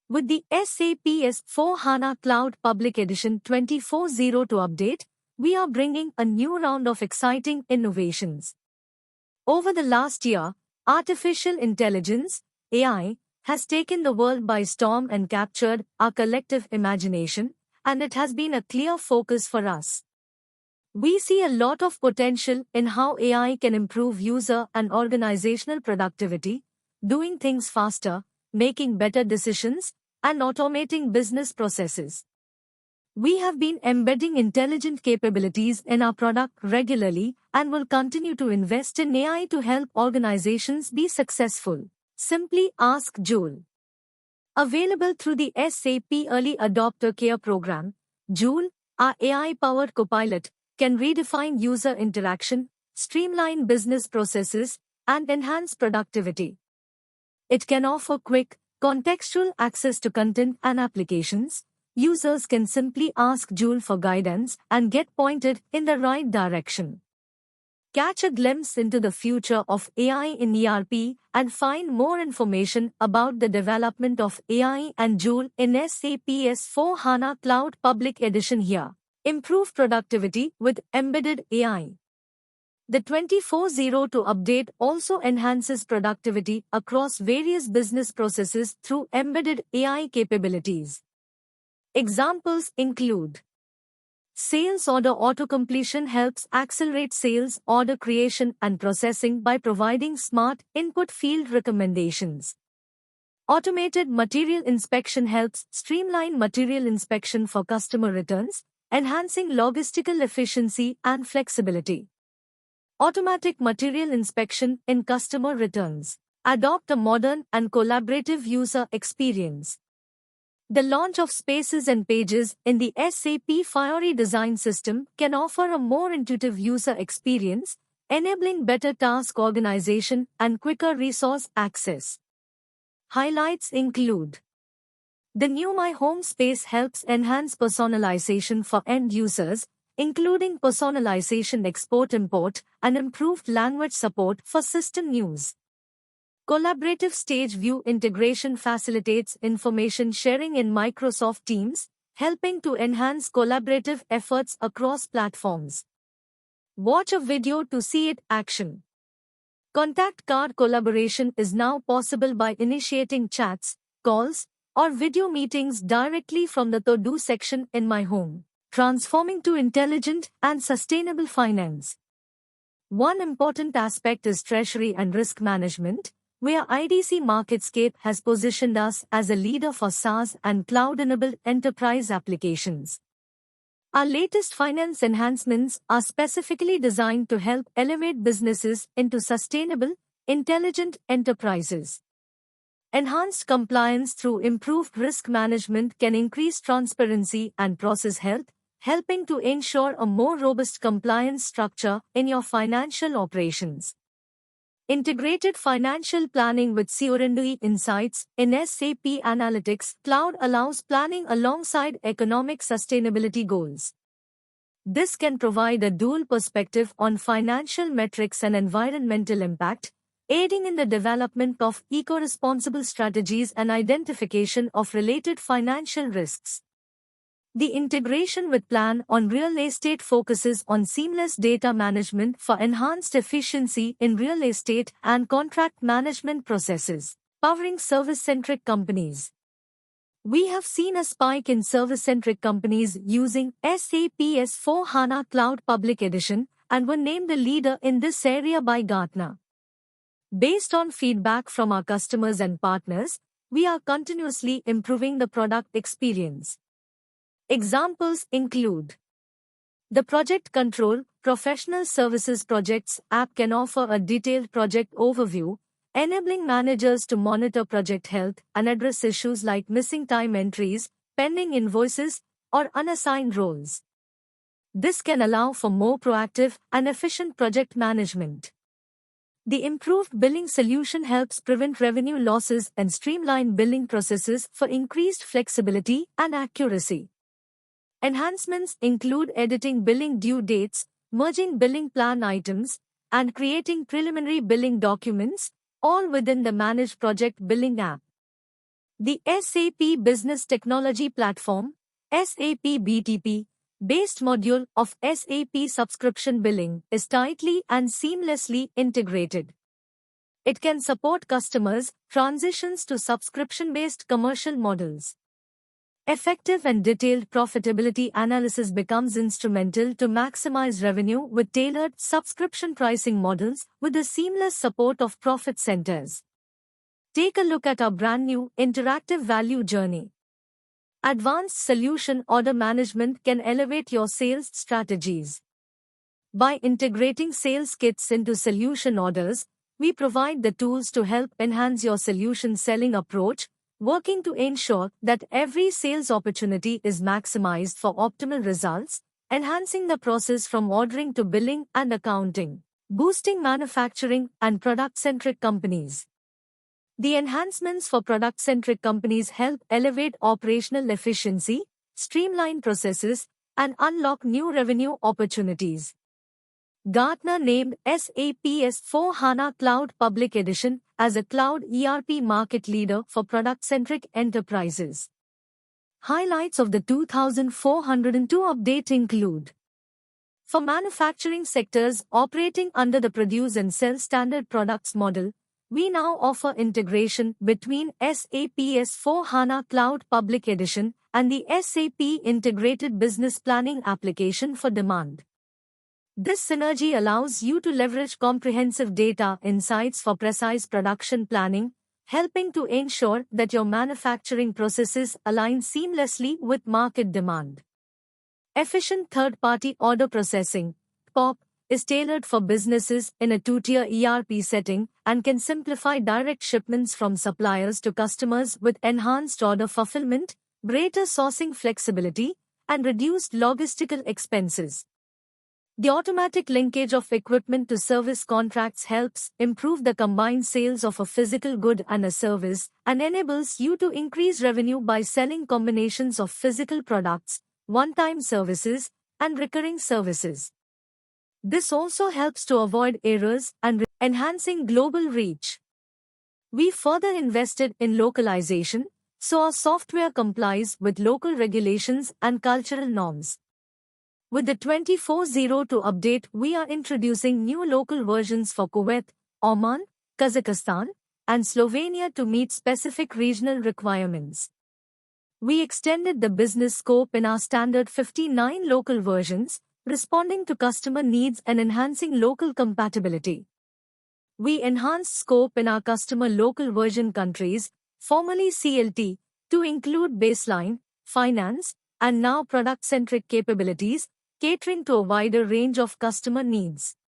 With the SAP S/4HANA Cloud Public Edition 24.0 to update, we are bringing a new round of exciting innovations. Over the last year, artificial intelligence, AI, has taken the world by storm and captured our collective imagination, and it has been a clear focus for us. We see a lot of potential in how AI can improve user and organizational productivity, doing things faster, making better decisions, and automating business processes. We have been embedding intelligent capabilities in our product regularly and will continue to invest in AI to help organizations be successful. Simply ask Joule. Available through the SAP Early Adopter Care Program, Joule, our AI-powered copilot, can redefine user interaction, streamline business processes, and enhance productivity. It can offer quick, contextual access to content and applications. Users can simply ask Joule for guidance and get pointed in the right direction. Catch a glimpse into the future of AI in ERP and find more information about the development of AI and Joule in SAP S/4HANA Cloud Public Edition here. Improve productivity with embedded AI. The 24.0 update also enhances productivity across various business processes through embedded AI capabilities. Examples include: Sales order auto-completion helps accelerate sales order creation and processing by providing smart input field recommendations. Automated material inspection helps streamline material inspection for customer returns, enhancing logistical efficiency and flexibility. Automatic material inspection in customer returns. Adopt a modern and collaborative user experience. The launch of Spaces and Pages in the SAP Fiori design system can offer a more intuitive user experience, enabling better task organization and quicker resource access. Highlights include: the new My Home Space helps enhance personalization for end users, including personalization export-import and improved language support for system use. Collaborative Stage View integration facilitates information sharing in Microsoft Teams, helping to enhance collaborative efforts across platforms. Watch a video to see it action. Contact card collaboration is now possible by initiating chats, calls, or video meetings directly from the To-Do section in My Home. Transforming to intelligent and sustainable finance. One important aspect is treasury and risk management, where IDC MarketScape has positioned us as a leader for SaaS and cloud-enabled enterprise applications. Our latest finance enhancements are specifically designed to help elevate businesses into sustainable, intelligent enterprises. Enhanced compliance through improved risk management can increase transparency and process health, helping to ensure a more robust compliance structure in your financial operations. Integrated financial planning with Siorindui Insights in SAP Analytics Cloud allows planning alongside economic sustainability goals. This can provide a dual perspective on financial metrics and environmental impact, aiding in the development of eco-responsible strategies and identification of related financial risks. The integration with Plan on Real Estate focuses on seamless data management for enhanced efficiency in real estate and contract management processes, powering service-centric companies. We have seen a spike in service-centric companies using SAP S/4HANA Cloud Public Edition and were named a leader in this area by Gartner. Based on feedback from our customers and partners, we are continuously improving the product experience. Examples include: the Project Control Professional Services Projects app can offer a detailed project overview, enabling managers to monitor project health and address issues like missing time entries, pending invoices, or unassigned roles. This can allow for more proactive and efficient project management. The improved billing solution helps prevent revenue losses and streamline billing processes for increased flexibility and accuracy. Enhancements include editing billing due dates, merging billing plan items, and creating preliminary billing documents, all within the Manage Project Billing app. The SAP Business Technology Platform, SAP BTP, based module of SAP subscription billing is tightly and seamlessly integrated. It can support customers' transitions to subscription-based commercial models. Effective and detailed profitability analysis becomes instrumental to maximize revenue with tailored subscription pricing models with the seamless support of profit centers. Take a look at our brand new interactive value journey. Advanced Solution Order Management can elevate your sales strategies. By integrating sales kits into solution orders, we provide the tools to help enhance your solution selling approach, working to ensure that every sales opportunity is maximized for optimal results, enhancing the process from ordering to billing and accounting, boosting manufacturing and product-centric companies. The enhancements for product-centric companies help elevate operational efficiency, streamline processes, and unlock new revenue opportunities. Gartner named SAP S/4HANA Cloud Public Edition as a cloud ERP market leader for product-centric enterprises. Highlights of the 2402 update include: for manufacturing sectors operating under the Produce and Sell Standard Products model, we now offer integration between SAP S/4HANA Cloud Public Edition and the SAP Integrated Business Planning application for demand. This synergy allows you to leverage comprehensive data insights for precise production planning, helping to ensure that your manufacturing processes align seamlessly with market demand. Efficient third-party order processing, POP, is tailored for businesses in a two-tier ERP setting and can simplify direct shipments from suppliers to customers with enhanced order fulfillment, greater sourcing flexibility, and reduced logistical expenses. The automatic linkage of equipment to service contracts helps improve the combined sales of a physical good and a service and enables you to increase revenue by selling combinations of physical products, one-time services, and recurring services. This also helps to avoid errors and enhancing global reach. We further invested in localization, so our software complies with local regulations and cultural norms. With the 2402 update, we are introducing new local versions for Kuwait, Oman, Kazakhstan, and Slovenia to meet specific regional requirements. We extended the business scope in our standard 59 local versions, responding to customer needs and enhancing local compatibility. We enhanced scope in our customer local version countries, formerly CLT, to include baseline, finance, and now product-centric capabilities, catering to a wider range of customer needs.